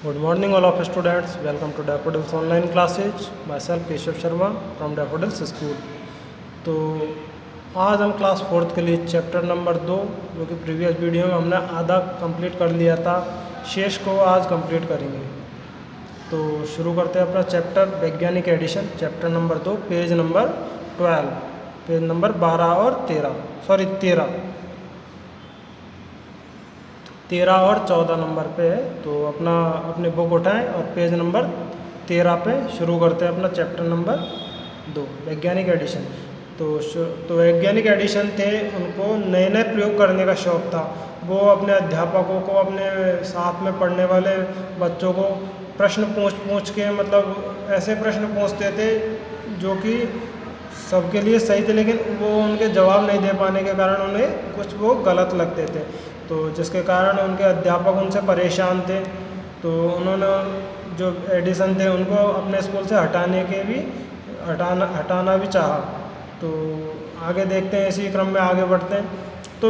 Good morning, all of students. Welcome to Daffodils online classes. Myself Keshav Sharma from Daffodils School. तो आज हम class fourth के लिए chapter number 2 जो कि प्रीवियस वीडियो में हमने आधा कंप्लीट कर लिया था, शेष को आज कंप्लीट करेंगे। तो शुरू करते हैं अपना चैप्टर वैज्ञानिक edition, chapter number 2, page number 12, page number 12 और 13 और 14 नंबर पे है। तो अपने बुक उठाएं और पेज नंबर 13 पे शुरू करते हैं अपना चैप्टर नंबर 2 वैज्ञानिक एडिशन। तो वैज्ञानिक एडिशन थे, उनको नए नए प्रयोग करने का शौक़ था। वो अपने अध्यापकों को, अपने साथ में पढ़ने वाले बच्चों को प्रश्न पूछ के, मतलब ऐसे प्रश्न पूछते थे जो कि सबके लिए सही थे, लेकिन वो उनके जवाब नहीं दे पाने के कारण उन्हें कुछ वो गलत लगते थे। तो जिसके कारण उनके अध्यापक उनसे परेशान थे। तो उन्होंने जो एडिसन थे उनको अपने स्कूल से हटाना भी चाहा। तो आगे देखते हैं, इसी क्रम में आगे बढ़ते हैं। तो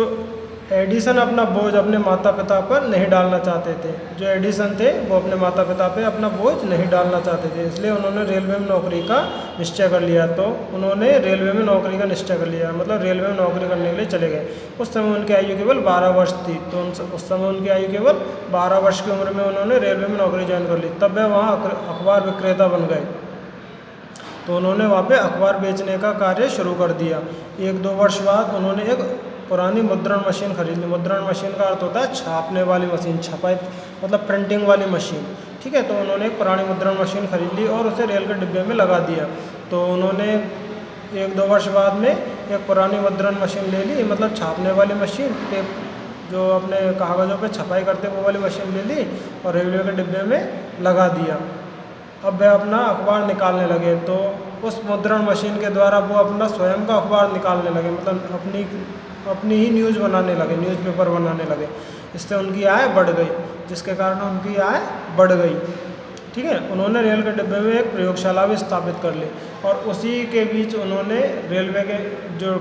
एडिसन अपना बोझ अपने माता पिता पर नहीं डालना चाहते थे। जो एडिसन थे वो अपने माता पिता पे अपना बोझ नहीं डालना चाहते थे, इसलिए उन्होंने रेलवे में नौकरी का निश्चय कर लिया। तो उन्होंने रेलवे में नौकरी का निश्चय कर लिया, मतलब रेलवे में नौकरी करने के लिए चले गए। उस समय उनकी आयु केवल 12 वर्ष थी। तो उस समय उनकी आयु केवल 12 वर्ष की उम्र में उन्होंने रेलवे में नौकरी ज्वाइन कर ली। तब वे वहाँ अखबार विक्रेता बन गए। तो उन्होंने वहाँ पे अखबार बेचने का कार्य शुरू कर दिया। 1-2 वर्ष बाद उन्होंने एक पुरानी मुद्रण मशीन खरीद ली। मुद्रण मशीन का अर्थ होता है छापने वाली मशीन, छपाई मतलब प्रिंटिंग वाली मशीन, ठीक है। तो उन्होंने एक पुरानी मुद्रण मशीन खरीद ली और उसे रेल के डिब्बे में लगा दिया। तो उन्होंने 1-2 वर्ष बाद में एक पुरानी मुद्रण मशीन ले ली, मतलब छापने वाली मशीन, जो अपने कागज़ों पे छपाई करते वो वाली मशीन ले ली और रेलवे के डिब्बे में लगा दिया। अब वे अपना अखबार निकालने लगे। तो उस मुद्रण मशीन के द्वारा वो अपना स्वयं का अखबार निकालने लगे, मतलब अपनी ही न्यूज़ बनाने लगे, न्यूज़पेपर बनाने लगे। इससे उनकी आय बढ़ गई, जिसके कारण उनकी आय बढ़ गई, ठीक है। उन्होंने रेल के डिब्बे में एक प्रयोगशाला भी स्थापित कर ली और उसी के बीच उन्होंने रेलवे के जो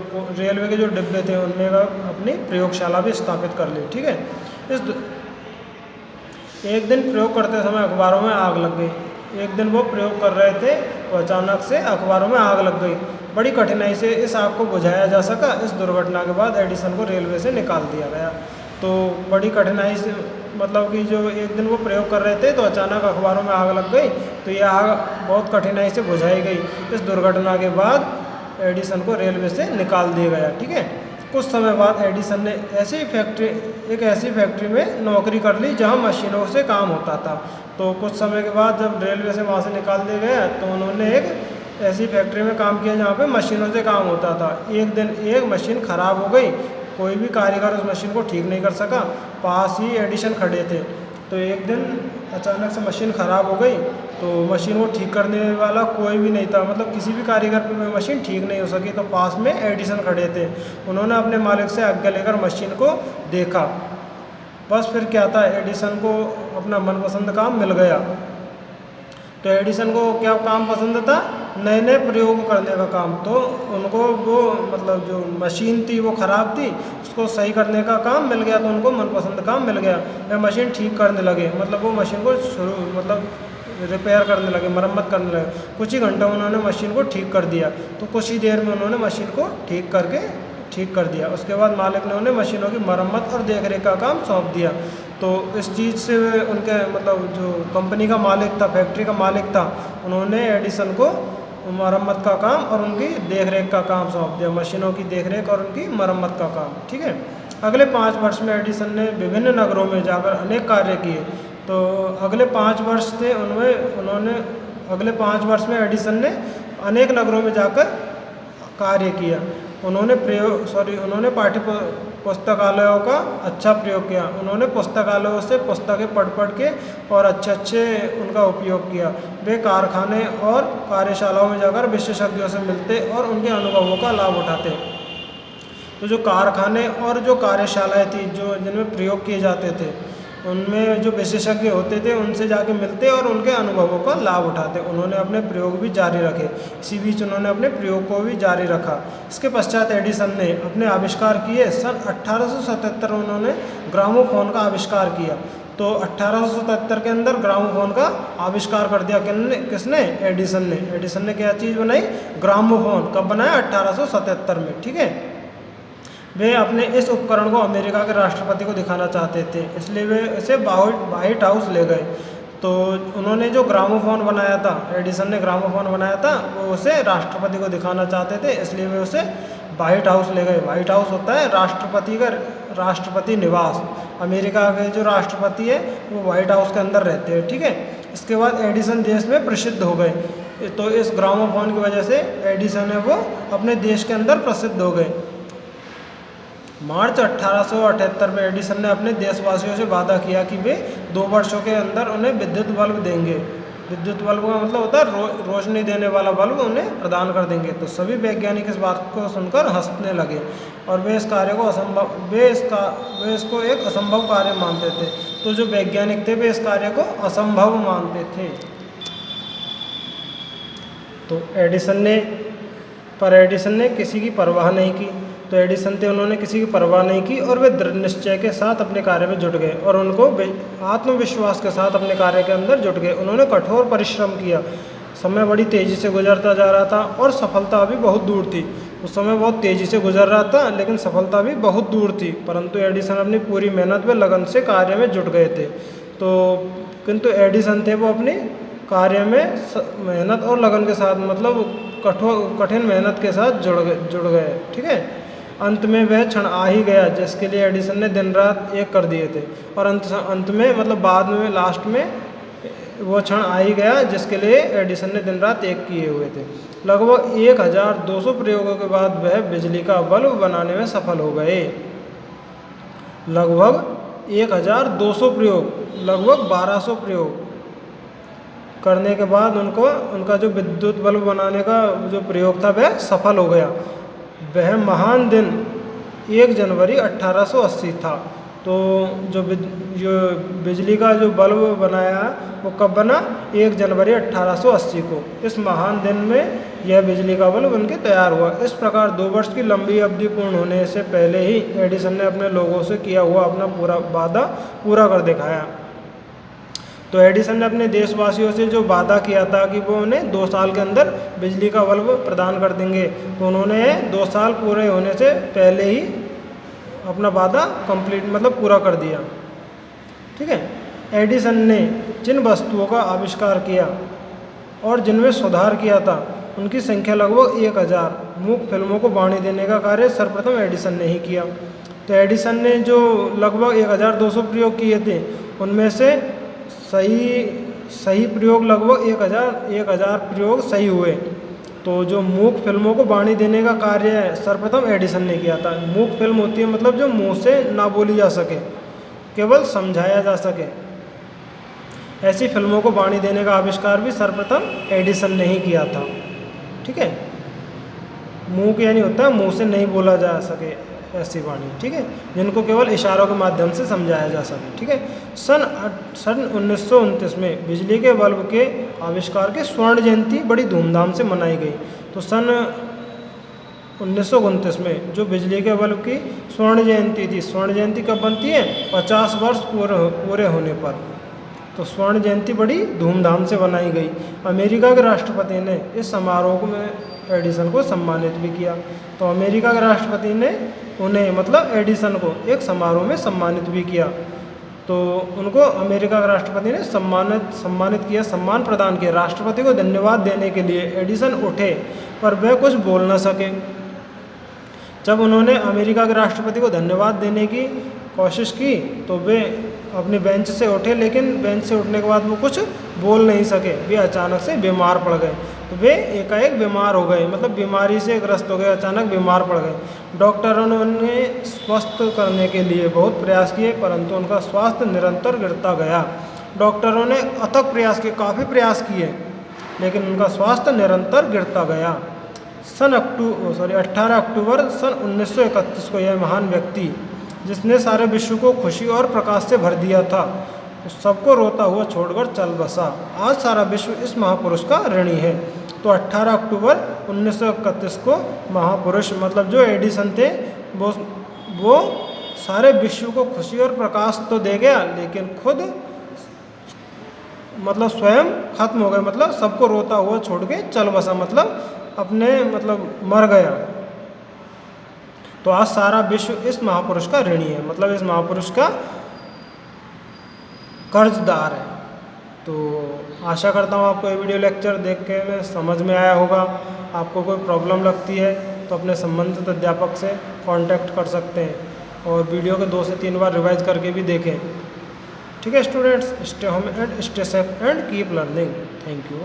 डिब्बे थे उनमें अपनी प्रयोगशाला भी स्थापित कर ली, ठीक है। एक दिन प्रयोग करते समय अखबारों में आग लग गई। एक दिन वो प्रयोग कर रहे थे तो अचानक से अखबारों में आग लग गई। बड़ी कठिनाई से इस आग को बुझाया जा सका। इस दुर्घटना के बाद एडिसन को रेलवे से निकाल दिया गया। तो बड़ी कठिनाई से, मतलब कि जो एक दिन वो प्रयोग कर रहे थे तो अचानक अखबारों में आग लग गई, तो ये आग बहुत कठिनाई से बुझाई गई। इस दुर्घटना के बाद एडिसन को रेलवे से निकाल दिया गया, ठीक है। कुछ समय बाद एडिसन ने एक ऐसी फैक्ट्री में नौकरी कर ली जहां मशीनों से काम होता था। तो कुछ समय के बाद जब रेलवे से वहाँ से निकाल दिया गया तो उन्होंने एक ऐसी फैक्ट्री में काम किया जहाँ पे मशीनों से काम होता था। एक दिन एक मशीन ख़राब हो गई, कोई भी कारीगर उस मशीन को ठीक नहीं कर सका। पास ही एडिसन खड़े थे। तो एक दिन अचानक से मशीन ख़राब हो गई, तो मशीन को ठीक करने वाला कोई भी नहीं था, मतलब किसी भी कारीगर पे मशीन ठीक नहीं हो सकी। तो पास में एडिसन खड़े थे। उन्होंने अपने मालिक से आज्ञा लेकर मशीन को देखा। बस फिर क्या था, एडिसन को अपना मनपसंद काम मिल गया। तो एडिसन को क्या काम पसंद था? नए नए प्रयोग करने का काम। तो उनको वो, मतलब जो मशीन थी वो ख़राब थी, उसको सही करने का काम मिल गया। तो उनको मनपसंद काम मिल गया। वे मशीन ठीक करने लगे, मतलब वो मशीन को रिपेयर करने लगे, मरम्मत करने लगे। कुछ ही घंटों में उन्होंने मशीन को ठीक कर दिया। तो कुछ ही देर में उन्होंने मशीन को ठीक कर दिया। उसके बाद मालिक ने उन्हें मशीनों की मरम्मत और देखरेख का काम सौंप दिया। तो इस चीज़ से उनके, मतलब जो कंपनी का मालिक था, फैक्ट्री का मालिक था, उन्होंने एडिसन को मरम्मत का काम और उनकी देखरेख का काम सौंप दिया, मशीनों की देखरेख और उनकी मरम्मत का काम, ठीक है। अगले 5 वर्ष में एडिसन ने विभिन्न नगरों में जाकर अनेक कार्य किए। तो अगले 5 वर्ष थे अगले 5 वर्ष में एडिसन ने अनेक नगरों में जाकर कार्य किया। उन्होंने पाठ्य पुस्तकालयों का अच्छा प्रयोग किया। उन्होंने पुस्तकालयों से पुस्तकें पढ़ के और अच्छे उनका उपयोग किया। वे कारखाने और कार्यशालाओं में जाकर विशेषज्ञों से मिलते और उनके अनुभवों का लाभ उठाते। तो जो कारखाने और जो कार्यशालाएं थी जिनमें प्रयोग किए जाते थे, उनमें जो विशेषज्ञ होते थे उनसे जाके मिलते और उनके अनुभवों का लाभ उठाते। उन्होंने अपने प्रयोग भी जारी रखे। इसी बीच उन्होंने अपने प्रयोग को भी जारी रखा। इसके पश्चात एडिसन ने अपने आविष्कार किए। सन 1877 उन्होंने ग्रामोफोन का आविष्कार किया। तो 1877 के अंदर ग्रामोफोन का आविष्कार कर दिया। किसने? एडिसन ने। एडिसन ने क्या चीज़ बनाई? ग्रामोफोन। कब बनाया? 1877 में। ठीक है। वे अपने इस उपकरण को अमेरिका के राष्ट्रपति को दिखाना चाहते थे, इसलिए वे इसे व्हाइट हाउस ले गए। तो उन्होंने जो ग्रामोफोन बनाया था, एडिसन ने ग्रामोफोन बनाया था, वो उसे राष्ट्रपति को दिखाना चाहते थे, इसलिए वे उसे व्हाइट हाउस ले गए। व्हाइट हाउस होता है राष्ट्रपति निवास। अमेरिका के जो राष्ट्रपति है वो व्हाइट हाउस के अंदर रहते हैं। ठीक है। इसके बाद एडिसन देश में प्रसिद्ध हो गए। तो इस ग्रामोफोन की वजह से एडिसन है वो अपने देश के अंदर प्रसिद्ध हो गए। मार्च 1878 में एडिसन ने अपने देशवासियों से वादा किया कि वे 2 वर्षों के अंदर उन्हें विद्युत बल्ब देंगे। विद्युत बल्ब का मतलब होता है रोशनी देने वाला बल्ब उन्हें प्रदान कर देंगे। तो सभी वैज्ञानिक इस बात को सुनकर हंसने लगे और वे इसको एक असंभव कार्य मानते थे। तो जो वैज्ञानिक थे वे इस कार्य को असंभव मानते थे। तो एडिसन ने किसी की परवाह नहीं की। तो एडिसन थे, उन्होंने किसी की परवाह नहीं की और वे दृढ़ निश्चय के साथ अपने कार्य में जुट गए और उनको आत्मविश्वास के साथ अपने कार्य के अंदर जुट गए। उन्होंने कठोर परिश्रम किया। समय बड़ी तेज़ी से गुजरता जा रहा था और सफलता अभी बहुत दूर थी। उस समय बहुत तेज़ी से गुजर रहा था लेकिन सफलता भी बहुत दूर थी, परंतु एडिसन अपनी पूरी मेहनत व लगन से कार्य में जुट गए थे। तो किंतु एडिसन थे वो अपने कार्य में मेहनत और लगन के साथ, मतलब कठिन मेहनत के साथ जुड़ गए। ठीक है। अंत में वह क्षण आ ही गया जिसके लिए एडिसन ने दिन रात एक कर दिए थे। और अंत में मतलब बाद में लास्ट में वो क्षण आ ही गया जिसके लिए एडिसन ने दिन रात एक किए हुए थे। लगभग 1200 प्रयोगों के बाद वह बिजली का बल्ब बनाने में सफल हो गए। लगभग 1200 प्रयोग, लगभग 1200 प्रयोग करने के बाद उनका जो विद्युत बल्ब बनाने का जो प्रयोग था वह सफल हो गया। वह महान दिन 1 जनवरी 1880 था। तो जो बिजली का जो बल्ब बनाया वो कब बना? 1 जनवरी 1880 को। इस महान दिन में यह बिजली का बल्ब उनके तैयार हुआ। इस प्रकार 2 वर्ष की लंबी अवधि पूर्ण होने से पहले ही एडिसन ने अपने लोगों से किया हुआ अपना पूरा वादा पूरा कर दिखाया। तो एडिसन ने अपने देशवासियों से जो वादा किया था कि वो उन्हें 2 साल के अंदर बिजली का बल्ब प्रदान कर देंगे, तो उन्होंने 2 साल पूरे होने से पहले ही अपना वादा कंप्लीट मतलब पूरा कर दिया। ठीक है। एडिसन ने जिन वस्तुओं का आविष्कार किया और जिनमें सुधार किया था उनकी संख्या लगभग 1000। मूक फिल्मों को वाणी देने का कार्य सर्वप्रथम एडिसन ने ही किया। तो एडिसन ने जो लगभग 1200 प्रयोग किए थे उनमें से सही प्रयोग लगभग 1000 प्रयोग सही हुए। तो जो मूक फिल्मों को वाणी देने का कार्य है सर्वप्रथम एडिसन ने किया था। मूक फिल्म होती है मतलब जो मुंह से ना बोली जा सके, केवल समझाया जा सके, ऐसी फिल्मों को वाणी देने का आविष्कार भी सर्वप्रथम एडिसन ने ही किया था। ठीक है। मुंह यानी होता है मुंह से नहीं बोला जा सके ऐसी वाणी। ठीक है। जिनको केवल इशारों के माध्यम से समझाया जा सके। ठीक है। सन 1929 में बिजली के बल्ब के आविष्कार की स्वर्ण जयंती बड़ी धूमधाम से मनाई गई। तो सन 1929 में जो बिजली के बल्ब की स्वर्ण जयंती थी, स्वर्ण जयंती कब बनती है? 50 वर्ष पूरे होने पर। तो स्वर्ण जयंती बड़ी धूमधाम से मनाई गई। अमेरिका के राष्ट्रपति ने इस समारोह में एडिसन को सम्मानित भी किया। तो अमेरिका के राष्ट्रपति ने उन्हें मतलब एडिसन को एक समारोह में सम्मानित भी किया। तो उनको अमेरिका के राष्ट्रपति ने सम्मानित किया, सम्मान प्रदान किया। राष्ट्रपति को धन्यवाद देने के लिए एडिसन उठे पर वह कुछ बोल न सके। जब उन्होंने अमेरिका के राष्ट्रपति को धन्यवाद देने की कोशिश की तो वे अपने बेंच से उठे, लेकिन बेंच से उठने के बाद वो कुछ बोल नहीं सके। वे अचानक से बीमार पड़ गए। तो वे एकाएक बीमार हो गए, मतलब बीमारी से ग्रस्त हो गए, अचानक बीमार पड़ गए। डॉक्टरों ने उन्हें स्वस्थ करने के लिए बहुत प्रयास किए परंतु उनका स्वास्थ्य निरंतर गिरता गया। डॉक्टरों ने अथक प्रयास किए, काफ़ी प्रयास किए, लेकिन उनका स्वास्थ्य निरंतर गिरता गया। 18 अक्टूबर सन 1931 को यह महान व्यक्ति जिसने सारे विश्व को खुशी और प्रकाश से भर दिया था, उस सबको रोता हुआ छोड़कर चल बसा। आज सारा विश्व इस महापुरुष का ऋणी है। तो 18 अक्टूबर 1931 को महापुरुष मतलब जो एडिसन थे वो सारे विश्व को खुशी और प्रकाश तो दे गया, लेकिन खुद मतलब स्वयं खत्म हो गया, मतलब सबको रोता हुआ छोड़ के चल बसा, मतलब अपने मतलब मर गया। तो आज सारा विश्व इस महापुरुष का ऋणी है, मतलब इस महापुरुष का कर्जदार है। तो आशा करता हूँ आपको ये वीडियो लेक्चर देख के में समझ में आया होगा। आपको कोई प्रॉब्लम लगती है तो अपने संबंधित अध्यापक से कांटेक्ट कर सकते हैं, और वीडियो को 2 से 3 बार रिवाइज करके भी देखें। ठीक है students, stay home and stay safe and keep learning. Thank you.